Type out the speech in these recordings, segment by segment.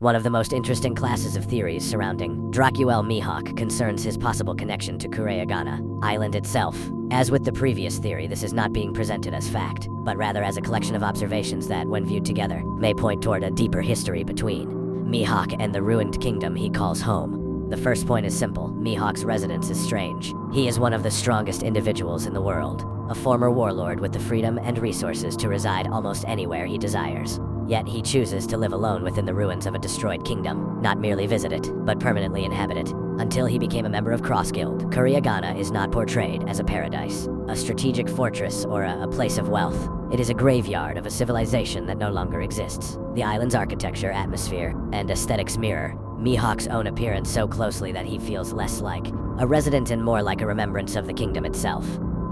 One of the most interesting classes of theories surrounding Dracuel Mihawk concerns his possible connection to Kurayagana Island itself. As with the previous theory, this is not being presented as fact, but rather as a collection of observations that, when viewed together, may point toward a deeper history between Mihawk and the ruined kingdom he calls home. The first point is simple. Mihawk's residence is strange. He is one of the strongest individuals in the world, a former warlord with the freedom and resources to reside almost anywhere he desires. Yet he chooses to live alone within the ruins of a destroyed kingdom, not merely visit it, but permanently inhabit it. Until he became a member of Cross Guild, Kurayagana is not portrayed as a paradise, a strategic fortress, or a place of wealth. It is a graveyard of a civilization that no longer exists. The island's architecture, atmosphere, and aesthetics mirror Mihawk's own appearance so closely that he feels less like a resident and more like a remembrance of the kingdom itself.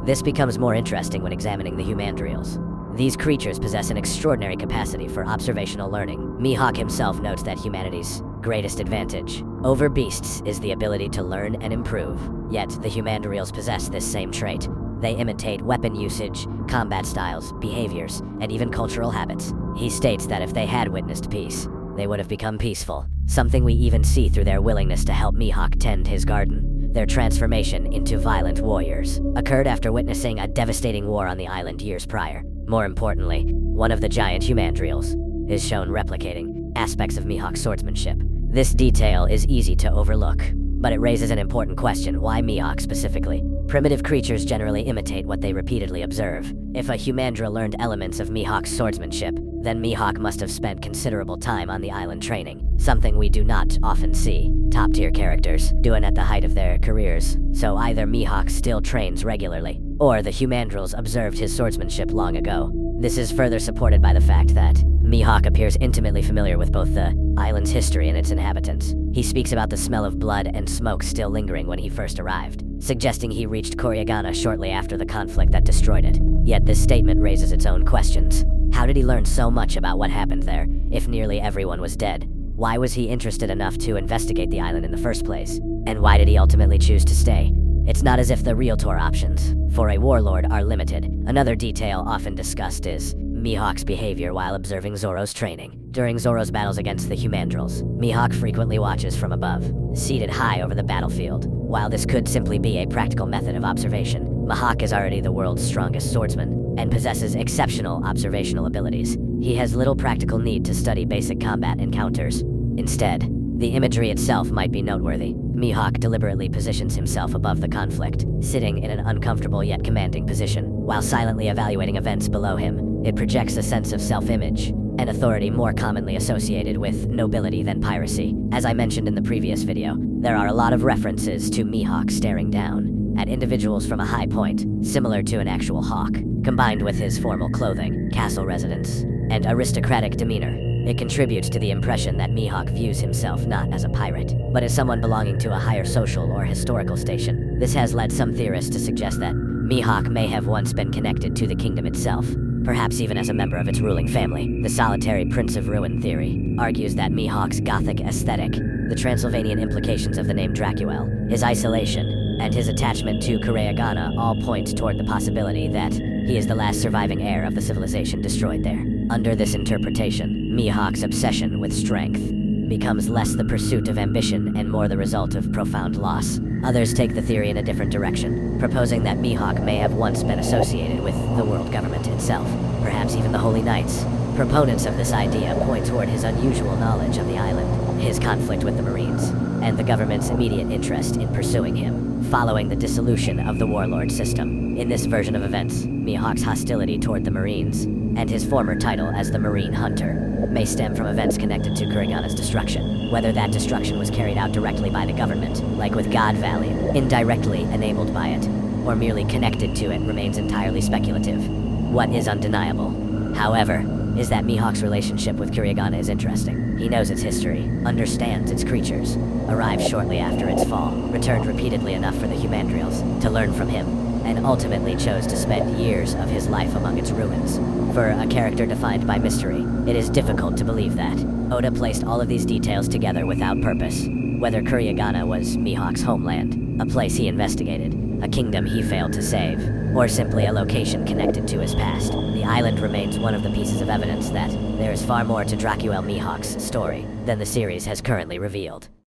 This becomes more interesting when examining the Humandrials. These creatures possess an extraordinary capacity for observational learning. Mihawk himself notes that humanity's greatest advantage over beasts is the ability to learn and improve. Yet, the Humandrials possess this same trait. They imitate weapon usage, combat styles, behaviors, and even cultural habits. He states that if they had witnessed peace, they would have become peaceful, something we even see through their willingness to help Mihawk tend his garden. Their transformation into violent warriors occurred after witnessing a devastating war on the island years prior. More importantly, one of the giant Humandrials is shown replicating aspects of Mihawk's swordsmanship. This detail is easy to overlook, but it raises an important question: why Mihawk specifically? Primitive creatures generally imitate what they repeatedly observe. If a Humandra learned elements of Mihawk's swordsmanship, then Mihawk must have spent considerable time on the island training, something we do not often see top-tier characters doing at the height of their careers. So either Mihawk still trains regularly, or the Humandrals observed his swordsmanship long ago. This is further supported by the fact that Mihawk appears intimately familiar with both the island's history and its inhabitants. He speaks about the smell of blood and smoke still lingering when he first arrived, suggesting he reached Kurayagana shortly after the conflict that destroyed it. Yet this statement raises its own questions. How did he learn so much about what happened there, if nearly everyone was dead? Why was he interested enough to investigate the island in the first place? And why did he ultimately choose to stay? It's not as if the realtor options for a warlord are limited. Another detail often discussed is Mihawk's behavior while observing Zoro's training. During Zoro's battles against the Humandrals, Mihawk frequently watches from above, seated high over the battlefield. While this could simply be a practical method of observation, Mihawk is already the world's strongest swordsman and possesses exceptional observational abilities. He has little practical need to study basic combat encounters. Instead, the imagery itself might be noteworthy. Mihawk deliberately positions himself above the conflict, sitting in an uncomfortable yet commanding position. While silently evaluating events below him, it projects a sense of self-image, an authority more commonly associated with nobility than piracy. As I mentioned in the previous video, there are a lot of references to Mihawk staring down at individuals from a high point, similar to an actual hawk, combined with his formal clothing, castle residence, and aristocratic demeanor. It contributes to the impression that Mihawk views himself not as a pirate, but as someone belonging to a higher social or historical station. This has led some theorists to suggest that Mihawk may have once been connected to the kingdom itself, perhaps even as a member of its ruling family. The solitary Prince of Ruin theory argues that Mihawk's Gothic aesthetic, the Transylvanian implications of the name Dracuel, his isolation, and his attachment to Kurayagana all point toward the possibility that he is the last surviving heir of the civilization destroyed there. Under this interpretation, Mihawk's obsession with strength becomes less the pursuit of ambition and more the result of profound loss. Others take the theory in a different direction, proposing that Mihawk may have once been associated with the world government itself, perhaps even the Holy Knights. Proponents of this idea point toward his unusual knowledge of the island, his conflict with the Marines, and the government's immediate interest in pursuing him, following the dissolution of the warlord system. In this version of events, Mihawk's hostility toward the Marines, and his former title as the Marine Hunter, may stem from events connected to Kurayagana's destruction. Whether that destruction was carried out directly by the government, like with God Valley, indirectly enabled by it, or merely connected to it remains entirely speculative. What is undeniable, however, is that Mihawk's relationship with Kurayagana is interesting. He knows its history, understands its creatures, arrived shortly after its fall, returned repeatedly enough for the Humandrials to learn from him, and ultimately chose to spend years of his life among its ruins. For a character defined by mystery, it is difficult to believe that Oda placed all of these details together without purpose. Whether Kurayagana was Mihawk's homeland, a place he investigated, a kingdom he failed to save, or simply a location connected to his past. The island remains one of the pieces of evidence that there is far more to Dracuel Mihawk's story than the series has currently revealed.